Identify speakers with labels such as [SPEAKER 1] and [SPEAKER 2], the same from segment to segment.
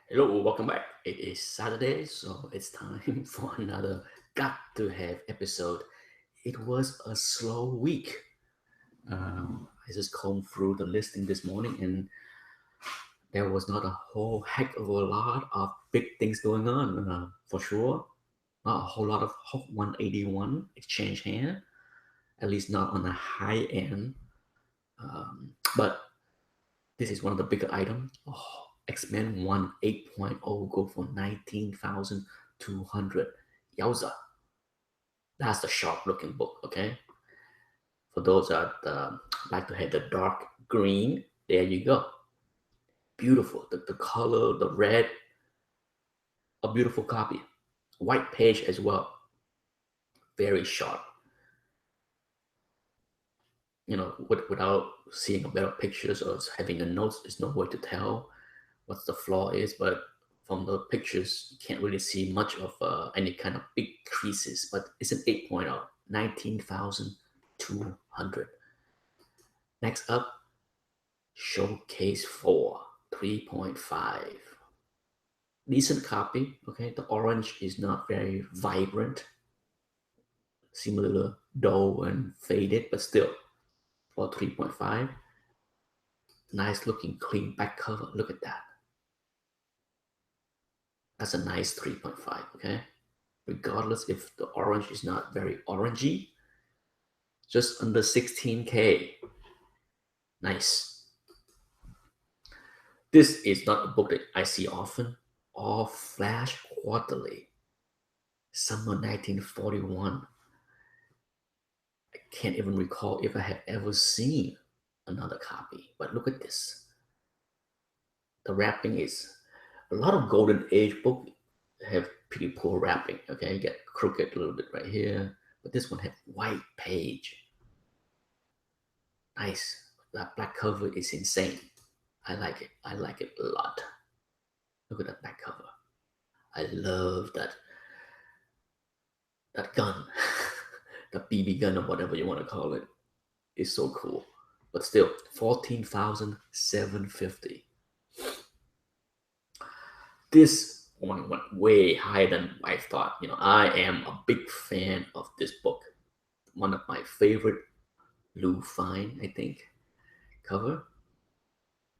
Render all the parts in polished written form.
[SPEAKER 1] Hello, welcome back. It is Saturday, so it's time for another Got to Have episode. It was a slow week. I just combed through the listing this morning, and there was not a whole heck of a lot of big things going on, for sure. Not a whole lot of Hot 181 exchange hand, at least not on the high end. But this is one of the bigger items. Oh, X-Men 1 8.0 go for 19,200. Yowza. That's the sharp looking book, okay? For those that like to have the dark green, there you go. Beautiful. The color, the red, a beautiful copy. White page as well. Very sharp. Without seeing a better pictures or having the notes, there's no way to tell what the flaw is, but from the pictures, you can't really see much of any kind of big creases, but it's an 8.0, 19,200. Next up, Showcase 4, 3.5. Decent copy, okay? The orange is not very vibrant, seem a little dull and faded, but still, for 3.5, nice looking clean back cover. Look at that. That's a nice 3.5, okay? Regardless if the orange is not very orangey, just under 16K. Nice. This is not a book that I see often. All Flash Quarterly, summer 1941. I can't even recall if I have ever seen another copy, but look at this. The wrapping is a lot of Golden Age books have pretty poor wrapping. Okay, you get crooked a little bit right here, but this one have white page. Nice. That black cover is insane. I like it. I like it a lot. Look at that back cover. I love that gun, the BB gun or whatever you want to call it. It's so cool. But still, 14,750. This one went way higher than I thought. I am a big fan of this book. One of my favorite Lou Fine, I think, cover.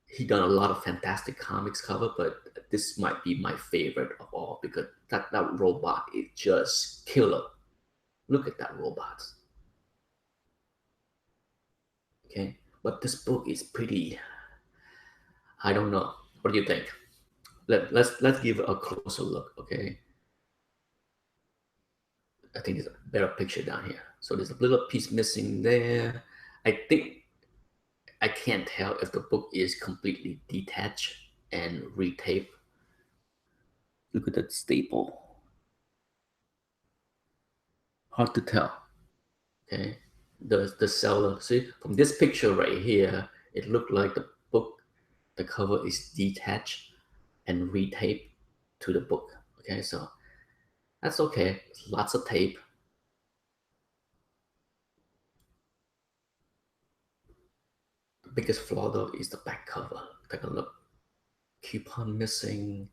[SPEAKER 1] He done a lot of fantastic comics cover, but this might be my favorite of all because that robot is just killer. Look at that robot. Okay, but this book is pretty. I don't know. What do you think? Let's give it a closer look. Okay, I think there's a better picture down here. So there's a little piece missing there. I think I can't tell if the book is completely detached and retaped. Look at that staple. Hard to tell. Okay, the seller. See from this picture right here, it looked like the book, the cover is detached and retaped to the book. Okay, so that's okay. Lots of tape. The biggest flaw though is the back cover. Take a look. Coupon missing.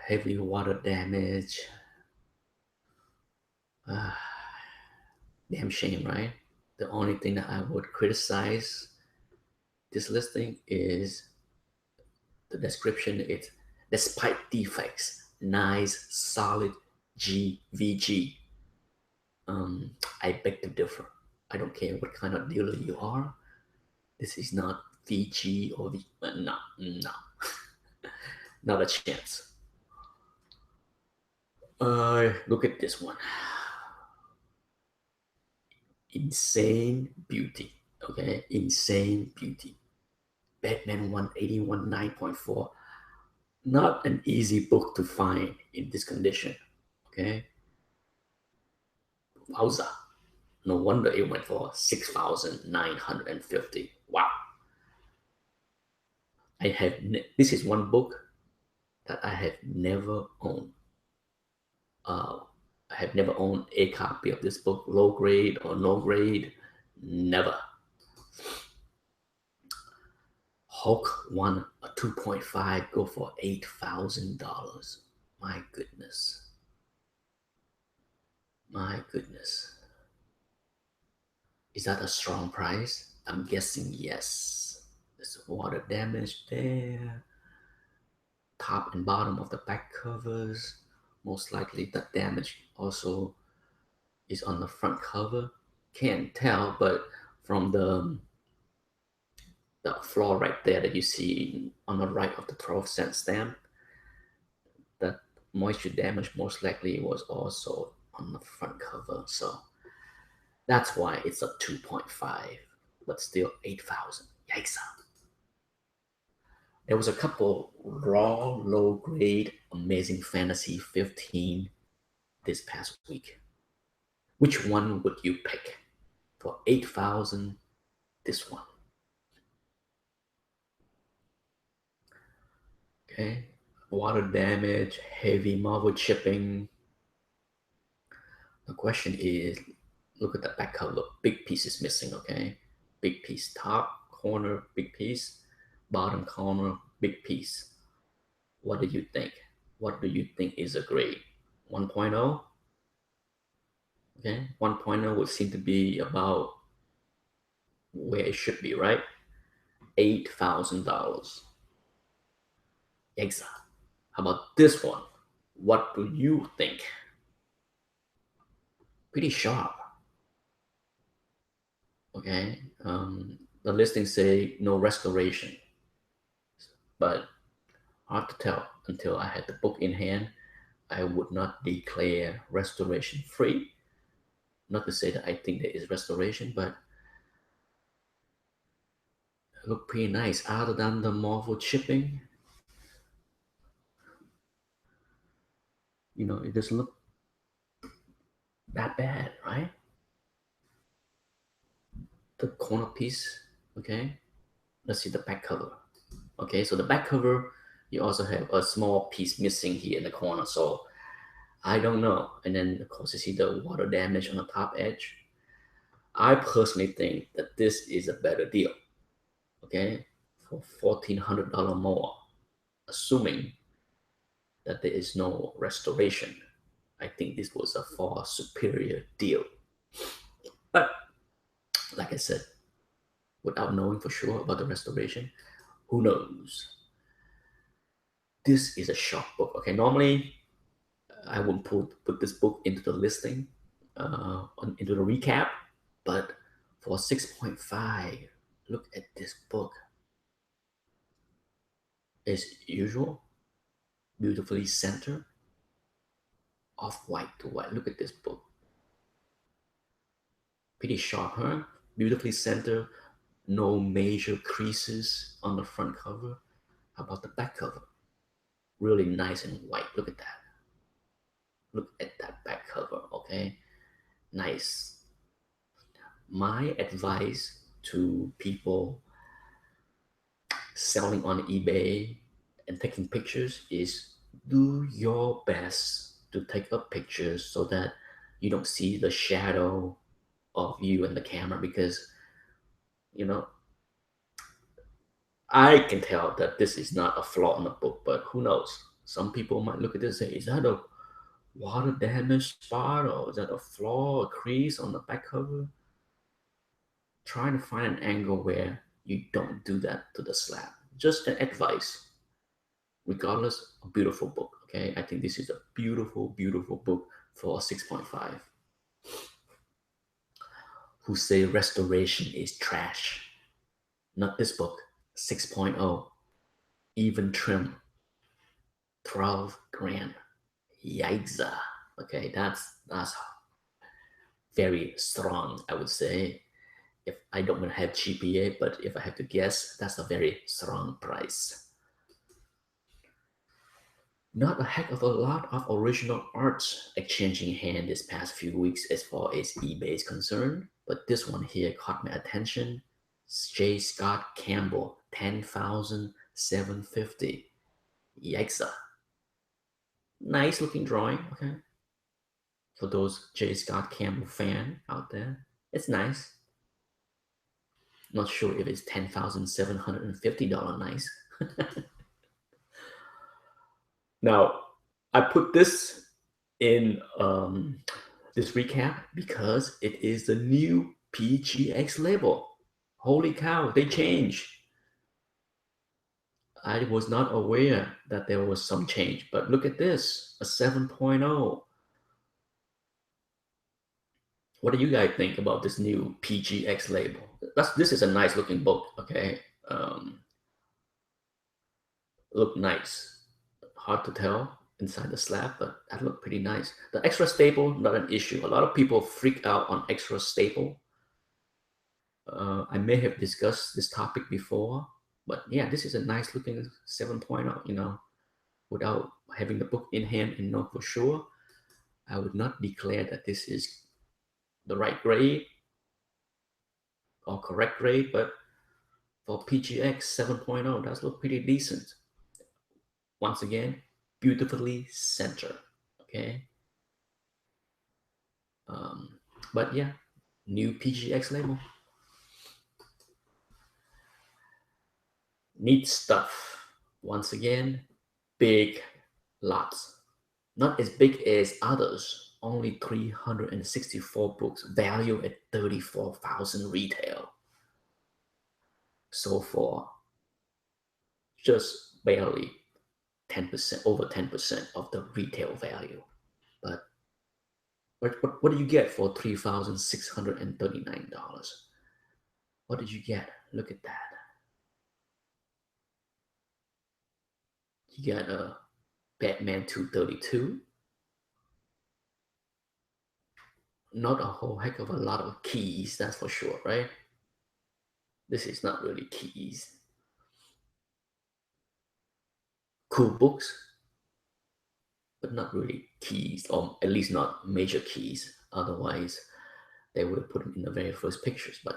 [SPEAKER 1] Heavy water damage. Ah, damn shame, right? The only thing that I would criticize this listing is the description. It's despite defects, nice, solid GVG. I beg to differ. I don't care what kind of dealer you are. This is not VG or no, no, not a chance. Look at this one. Insane beauty. Okay, insane beauty. Batman 181 9.4. Not an easy book to find in this condition. Okay, wowza. No wonder it went for 6,950. Wow. This is one book that I have never owned. Uh, I have never owned a copy of this book, low grade or no grade. Never. Hulk won a 2.5 go for $8,000. My goodness. My goodness. Is that a strong price? I'm guessing yes. There's water damage there. Top and bottom of the back covers. Most likely the damage also is on the front cover. Can't tell, but from the floor right there that you see on the right of the 12-cent stamp, that moisture damage most likely was also on the front cover. So that's why it's a 2.5, but still 8,000. Yikes. There was a couple raw, low grade, Amazing Fantasy 15 this past week. Which one would you pick for 8,000? This one. Okay. Water damage, heavy Marvel chipping. The question is, look at the back cover. Big piece is missing, okay? Big piece. Top corner, big piece. Bottom corner, big piece. What do you think? What do you think is a grade? 1.0? Okay, 1.0 would seem to be about where it should be, right? $8,000. Exact. How about this one? What do you think? Pretty sharp. Okay. The listing say no restoration, but hard to tell until I had the book in hand. I would not declare restoration free. Not to say that I think there is restoration, but it look pretty nice. Other than the Marvel chipping, it doesn't look that bad, right? The corner piece, okay? Let's see the back cover. Okay, so the back cover, you also have a small piece missing here in the corner, so I don't know. And then of course you see the water damage on the top edge. I personally think that this is a better deal, okay? For $1,400 more, assuming that there is no restoration. I think this was a far superior deal. But like I said, without knowing for sure about the restoration, who knows? This is a sharp book. Okay, normally I wouldn't put this book into the listing, into the recap, but for 6.5, look at this book. As usual, beautifully centered, off white to white. Look at this book. Pretty sharp, huh? Beautifully centered, no major creases on the front cover. How about the back cover? Really nice and white. Look at that. Look at that back cover, okay? Nice. My advice to people selling on eBay and taking pictures is do your best to take up pictures so that you don't see the shadow of you and the camera, because you know I can tell that this is not a flaw in the book, but who knows? Some people might look at this and say, is that a water damage spot, or is that a flaw, a crease on the back cover? Trying to find an angle where you don't do that to the slab. Just an advice. Regardless, a beautiful book. Okay, I think this is a beautiful, beautiful book for a 6.5. Who say restoration is trash? Not this book. 6.0, even trim, 12 grand. Yikes! Okay, that's very strong, I would say. If I don't want to have GPA, but if I have to guess, that's a very strong price. Not a heck of a lot of original art exchanging hand this past few weeks as far as eBay is concerned, but this one here caught my attention. J. Scott Campbell, 10,750. Yikes. Nice looking drawing, okay? For those J. Scott Campbell fan out there, it's nice. Not sure if it's $10,750 nice. Now, I put this in this recap because it is the new PGX label. Holy cow, they changed. I was not aware that there was some change, but look at this, a 7.0. What do you guys think about this new PGX label? This is a nice looking book, okay? Look nice. Hard to tell inside the slab, but that looked pretty nice. The extra staple, not an issue. A lot of people freak out on extra staple. I may have discussed this topic before, but yeah, this is a nice looking 7.0, without having the book in hand and know for sure. I would not declare that this is the right grade or correct grade, but for PGX 7.0, does look pretty decent. Once again, beautifully centered, okay? But yeah, new PGX label. Neat stuff. Once again, big lots. Not as big as others, only 364 books, value at 34,000 retail. So far, just barely 10%, over 10% of the retail value. But what do you get for $3,639? What did you get? Look at that. You got a Batman 232. Not a whole heck of a lot of keys, that's for sure, right? This is not really keys. Cool books, but not really keys, or at least not major keys. Otherwise, they would have put them in the very first pictures. But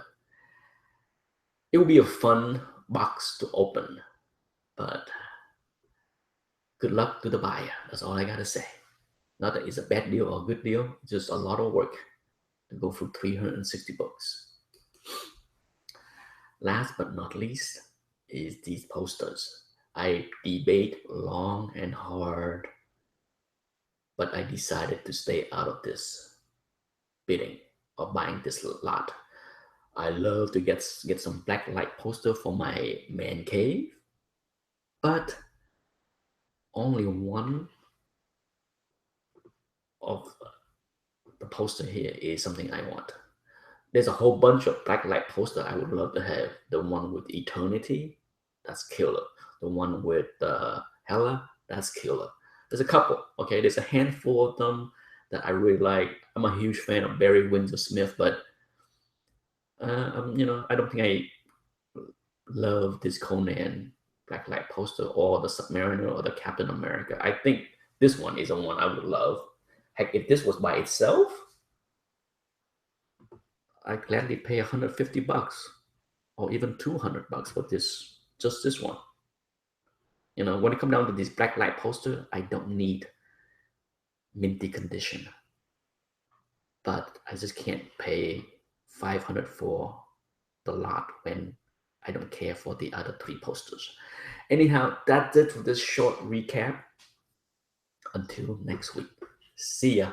[SPEAKER 1] it would be a fun box to open. But good luck to the buyer. That's all I gotta say. Not that it's a bad deal or a good deal, it's just a lot of work to go through 360 books. Last but not least is these posters. I debate long and hard, but I decided to stay out of this bidding or buying this lot. I love to get some blacklight poster for my man cave, but only one of the poster here is something I want. There's a whole bunch of blacklight poster I would love to have. The one with Eternity, that's killer. The one with Hela, that's killer. There's a couple, okay? There's a handful of them that I really like. I'm a huge fan of Barry Windsor Smith, but I don't think I love this Conan blacklight poster or the Submariner or the Captain America. I think this one is the one I would love. Heck, if this was by itself, I'd gladly pay $150 or even $200 for just this one. When it comes down to this blacklight poster, I don't need minty condition, but I just can't pay $500 for the lot when I don't care for the other three posters. Anyhow, that's it for this short recap. Until next week. See ya.